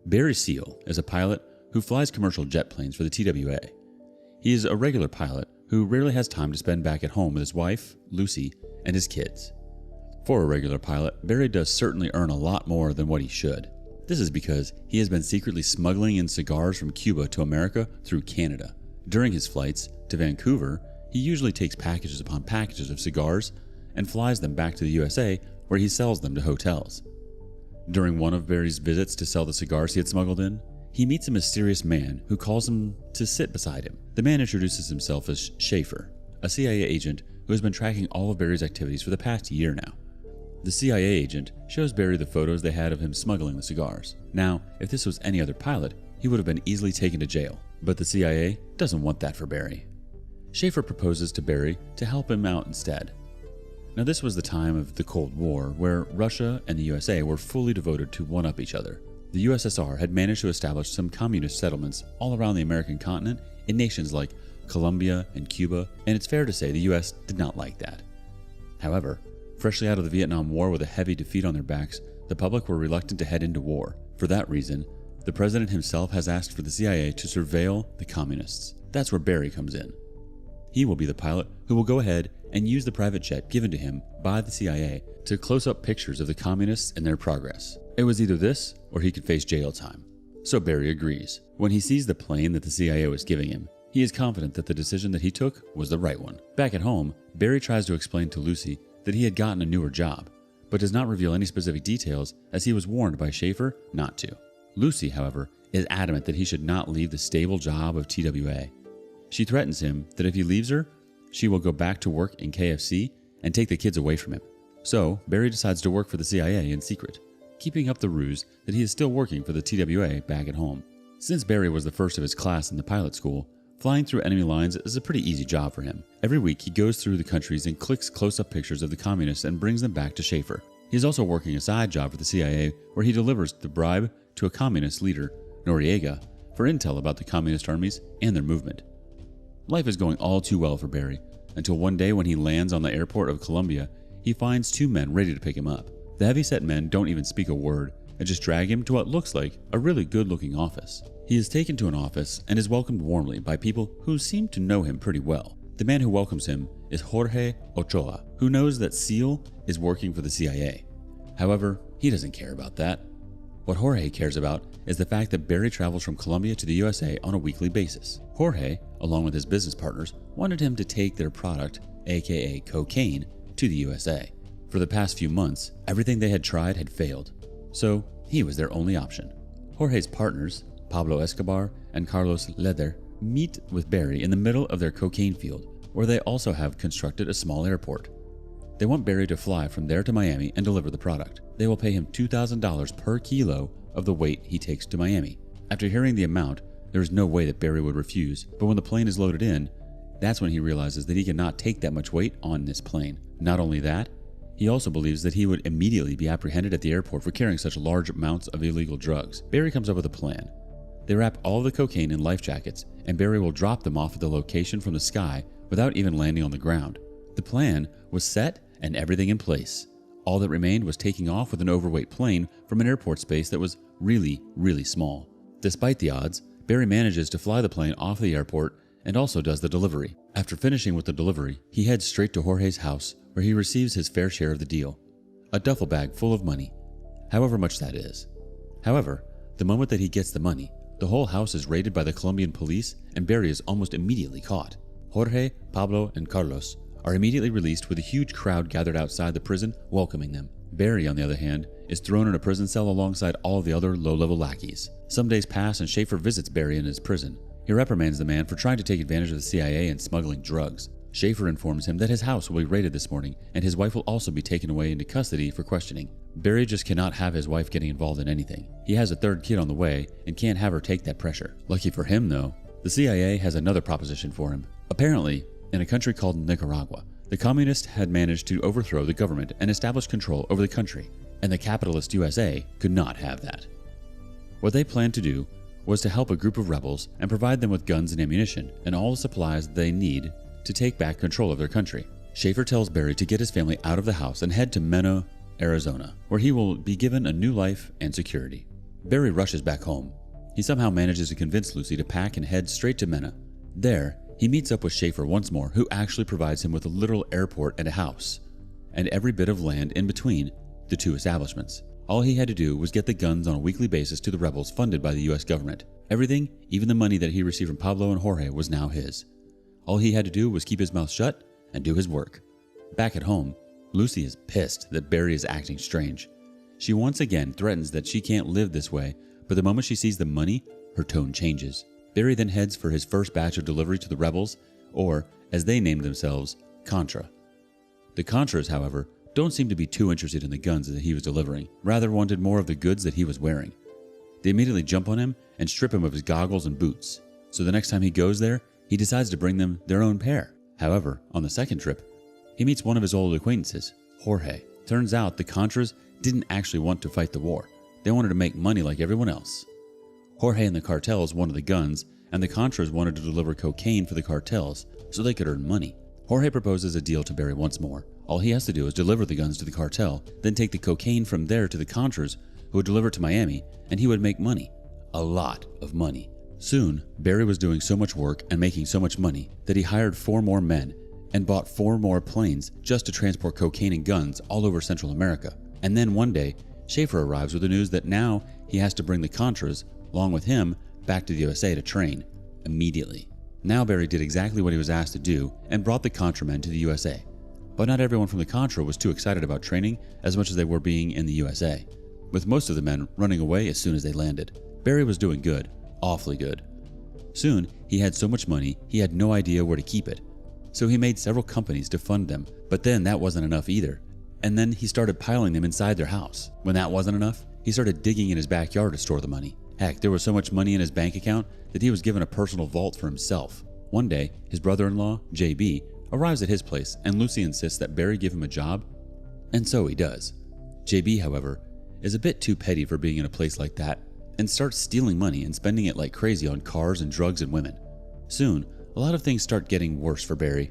Barry Seal is a pilot who flies commercial jet planes for the TWA. He is a regular pilot who rarely has time to spend back at home with his wife, Lucy, and his kids. For a regular pilot, Barry does certainly earn a lot more than what he should. This is because he has been secretly smuggling in cigars from Cuba to America through Canada. During his flights to Vancouver, he usually takes packages upon packages of cigars and flies them back to the USA, where he sells them to hotels. During one of Barry's visits to sell the cigars he had smuggled in, he meets a mysterious man who calls him to sit beside him. The man introduces himself as Schaefer, a CIA agent who has been tracking all of Barry's activities for the past year now. The CIA agent shows Barry the photos they had of him smuggling the cigars. Now, if this was any other pilot, he would have been easily taken to jail, but the CIA doesn't want that for Barry. Schaefer proposes to Barry to help him out instead. Now, this was the time of the Cold War, where Russia and the USA were fully devoted to one-up each other. The USSR had managed to establish some communist settlements all around the American continent in nations like Colombia and Cuba, and it's fair to say the US did not like that. However, freshly out of the Vietnam War with a heavy defeat on their backs, the public were reluctant to head into war. For that reason, the president himself has asked for the CIA to surveil the communists. That's where Barry comes in. He will be the pilot who will go ahead and use the private jet given to him by the CIA to close up pictures of the communists and their progress. It was either this or he could face jail time. So Barry agrees. When he sees the plane that the CIA was giving him, he is confident that the decision that he took was the right one. Back at home, Barry tries to explain to Lucy that he had gotten a newer job, but does not reveal any specific details as he was warned by Schaefer not to. Lucy, however, is adamant that he should not leave the stable job of TWA. She threatens him that if he leaves her, she will go back to work in KFC and take the kids away from him. So Barry decides to work for the CIA in secret, keeping up the ruse that he is still working for the TWA back at home. Since Barry was the first of his class in the pilot school, flying through enemy lines is a pretty easy job for him. Every week he goes through the countries and clicks close-up pictures of the communists and brings them back to Schaefer. He is also working a side job for the CIA where he delivers the bribe to a communist leader, Noriega, for intel about the communist armies and their movement. Life is going all too well for Barry, until one day when he lands on the airport of Columbia, he finds two men ready to pick him up. The heavy-set men don't even speak a word and just drag him to what looks like a really good-looking office. He is taken to an office and is welcomed warmly by people who seem to know him pretty well. The man who welcomes him is Jorge Ochoa, who knows that Seal is working for the CIA. However, he doesn't care about that. What Jorge cares about is the fact that Barry travels from Colombia to the USA on a weekly basis. Jorge, along with his business partners, wanted him to take their product, aka cocaine, to the USA. For the past few months, everything they had tried had failed, so he was their only option. Jorge's partners, Pablo Escobar and Carlos Leder, meet with Barry in the middle of their cocaine field, where they also have constructed a small airport. They want Barry to fly from there to Miami and deliver the product. They will pay him $2,000 per kilo of the weight he takes to Miami. After hearing the amount, there is no way that Barry would refuse, but when the plane is loaded in, that's when he realizes that he cannot take that much weight on this plane. Not only that, he also believes that he would immediately be apprehended at the airport for carrying such large amounts of illegal drugs. Barry comes up with a plan. They wrap all of the cocaine in life jackets, and Barry will drop them off at the location from the sky without even landing on the ground. The plan was set and everything in place. All that remained was taking off with an overweight plane from an airport space that was really, really small. Despite the odds, Barry manages to fly the plane off the airport and also does the delivery. After finishing with the delivery, he heads straight to Jorge's house, where he receives his fair share of the deal, a duffel bag full of money, however much that is. However, the moment that he gets the money, the whole house is raided by the Colombian police and Barry is almost immediately caught. Jorge, Pablo, and Carlos are immediately released with a huge crowd gathered outside the prison welcoming them. Barry, on the other hand, is thrown in a prison cell alongside all of the other low-level lackeys. Some days pass and Schaefer visits Barry in his prison. He reprimands the man for trying to take advantage of the CIA and smuggling drugs. Schaefer informs him that his house will be raided this morning and his wife will also be taken away into custody for questioning. Barry just cannot have his wife getting involved in anything. He has a third kid on the way and can't have her take that pressure. Lucky for him though, the CIA has another proposition for him. Apparently, in a country called Nicaragua, the communists had managed to overthrow the government and establish control over the country, and the capitalist USA could not have that. What they planned to do was to help a group of rebels and provide them with guns and ammunition and all the supplies they need to take back control of their country. Schaefer tells Barry to get his family out of the house and head to Mena, Arizona, where he will be given a new life and security. Barry rushes back home. He somehow manages to convince Lucy to pack and head straight to Mena. There, he meets up with Schaefer once more, who actually provides him with a literal airport and a house, and every bit of land in between the two establishments. All he had to do was get the guns on a weekly basis to the rebels funded by the US government. Everything, even the money that he received from Pablo and Jorge, was now his. All he had to do was keep his mouth shut and do his work. Back at home, Lucy is pissed that Barry is acting strange. She once again threatens that she can't live this way, but the moment she sees the money, her tone changes. Barry then heads for his first batch of delivery to the rebels, or, as they named themselves, Contra. The Contras, however, don't seem to be too interested in the guns that he was delivering, rather wanted more of the goods that he was wearing. They immediately jump on him and strip him of his goggles and boots, so the next time he goes there, he decides to bring them their own pair. However, on the second trip, he meets one of his old acquaintances, Jorge. Turns out the Contras didn't actually want to fight the war. They wanted to make money like everyone else. Jorge and the cartels wanted the guns, and the Contras wanted to deliver cocaine for the cartels so they could earn money. Jorge proposes a deal to Barry once more. All he has to do is deliver the guns to the cartel, then take the cocaine from there to the Contras, who would deliver it to Miami, and he would make money. A lot of money. Soon, Barry was doing so much work and making so much money that he hired 4 more men and bought 4 more planes just to transport cocaine and guns all over Central America. And then one day, Schaefer arrives with the news that now he has to bring the Contras, along with him, back to the USA to train, immediately. Now Barry did exactly what he was asked to do and brought the Contra men to the USA. But not everyone from the Contra was too excited about training as much as they were being in the USA, with most of the men running away as soon as they landed. Barry was doing good, awfully good. Soon, he had so much money, he had no idea where to keep it. So he made several companies to fund them, but then that wasn't enough either. And then he started piling them inside their house. When that wasn't enough, he started digging in his backyard to store the money. Heck, there was so much money in his bank account that he was given a personal vault for himself. One day, his brother-in-law, JB, arrives at his place and Lucy insists that Barry give him a job, and so he does. JB, however, is a bit too petty for being in a place like that and starts stealing money and spending it like crazy on cars and drugs and women. Soon, a lot of things start getting worse for Barry.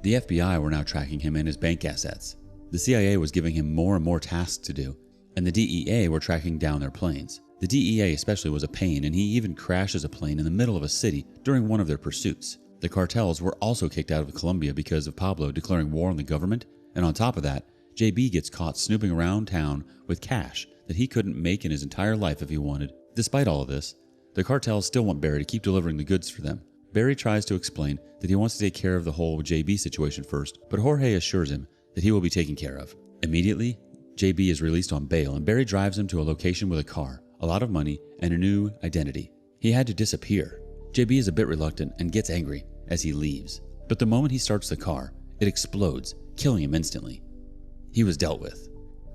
The FBI were now tracking him and his bank assets. The CIA was giving him more and more tasks to do, and the DEA were tracking down their planes. The DEA especially was a pain, and he even crashes a plane in the middle of a city during one of their pursuits. The cartels were also kicked out of Colombia because of Pablo declaring war on the government, and on top of that, JB gets caught snooping around town with cash that he couldn't make in his entire life if he wanted. Despite all of this, the cartels still want Barry to keep delivering the goods for them. Barry tries to explain that he wants to take care of the whole JB situation first, but Jorge assures him that he will be taken care of. Immediately, JB is released on bail and Barry drives him to a location with a car, a lot of money, and a new identity. He had to disappear. JB is a bit reluctant and gets angry as he leaves, but the moment he starts the car, it explodes, killing him instantly. He was dealt with,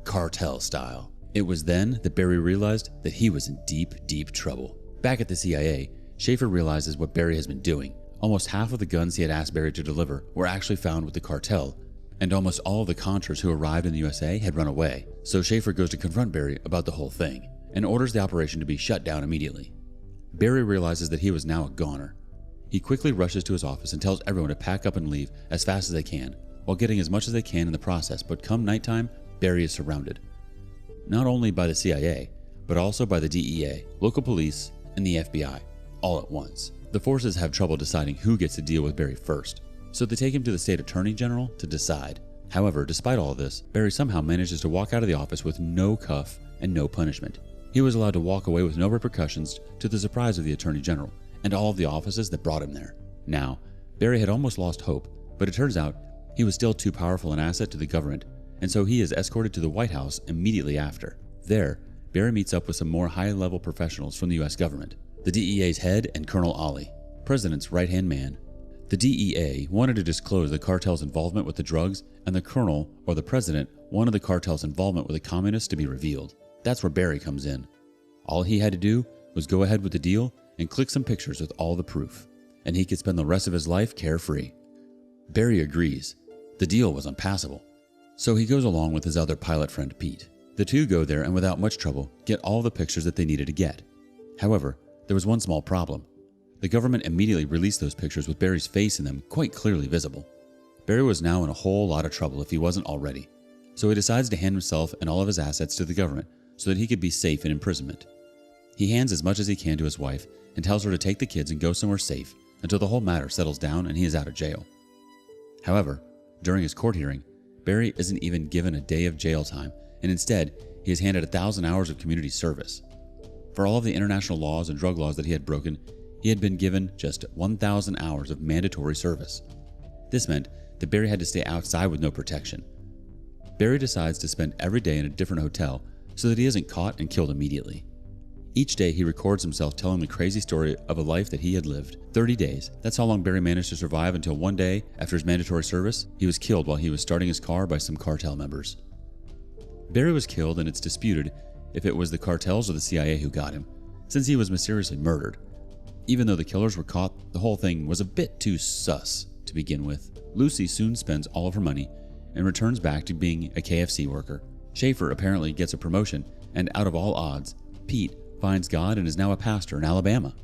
cartel style. It was then that Barry realized that he was in deep, deep trouble. Back at the CIA, Schaefer realizes what Barry has been doing. Almost half of the guns he had asked Barry to deliver were actually found with the cartel, and almost all of the Contras who arrived in the USA had run away. So Schaefer goes to confront Barry about the whole thing and orders the operation to be shut down immediately. Barry realizes that he was now a goner. He quickly rushes to his office and tells everyone to pack up and leave as fast as they can, while getting as much as they can in the process, but come nighttime, Barry is surrounded. Not only by the CIA, but also by the DEA, local police, and the FBI, all at once. The forces have trouble deciding who gets to deal with Barry first, so they take him to the state attorney general to decide. However, despite all of this, Barry somehow manages to walk out of the office with no cuff and no punishment. He was allowed to walk away with no repercussions, to the surprise of the attorney general and all of the offices that brought him there. Now, Barry had almost lost hope, but it turns out he was still too powerful an asset to the government, and so he is escorted to the White House immediately after. There, Barry meets up with some more high-level professionals from the US government, the DEA's head and Colonel Ali, President's right-hand man. The DEA wanted to disclose the cartel's involvement with the drugs, and the Colonel, or the President, wanted the cartel's involvement with the communists to be revealed. That's where Barry comes in. All he had to do was go ahead with the deal and click some pictures with all the proof, and he could spend the rest of his life carefree. Barry agrees. The deal was unpassable. So he goes along with his other pilot friend Pete. The two go there and without much trouble get all the pictures that they needed to get. However, there was one small problem. The government immediately released those pictures with Barry's face in them quite clearly visible. Barry was now in a whole lot of trouble if he wasn't already, so he decides to hand himself and all of his assets to the government so that he could be safe in imprisonment. He hands as much as he can to his wife and tells her to take the kids and go somewhere safe until the whole matter settles down and he is out of jail. However, during his court hearing, Barry isn't even given a day of jail time, and instead, he is handed 1,000 hours of community service. For all of the international laws and drug laws that he had broken, he had been given just 1,000 hours of mandatory service. This meant that Barry had to stay outside with no protection. Barry decides to spend every day in a different hotel so that he isn't caught and killed immediately. Each day he records himself telling the crazy story of a life that he had lived. 30 days. That's how long Barry managed to survive until one day, after his mandatory service, he was killed while he was starting his car by some cartel members. Barry was killed, and it's disputed if it was the cartels or the CIA who got him, since he was mysteriously murdered. Even though the killers were caught, the whole thing was a bit too sus to begin with. Lucy soon spends all of her money and returns back to being a KFC worker. Schaefer apparently gets a promotion, and out of all odds, Pete finds God and is now a pastor in Alabama.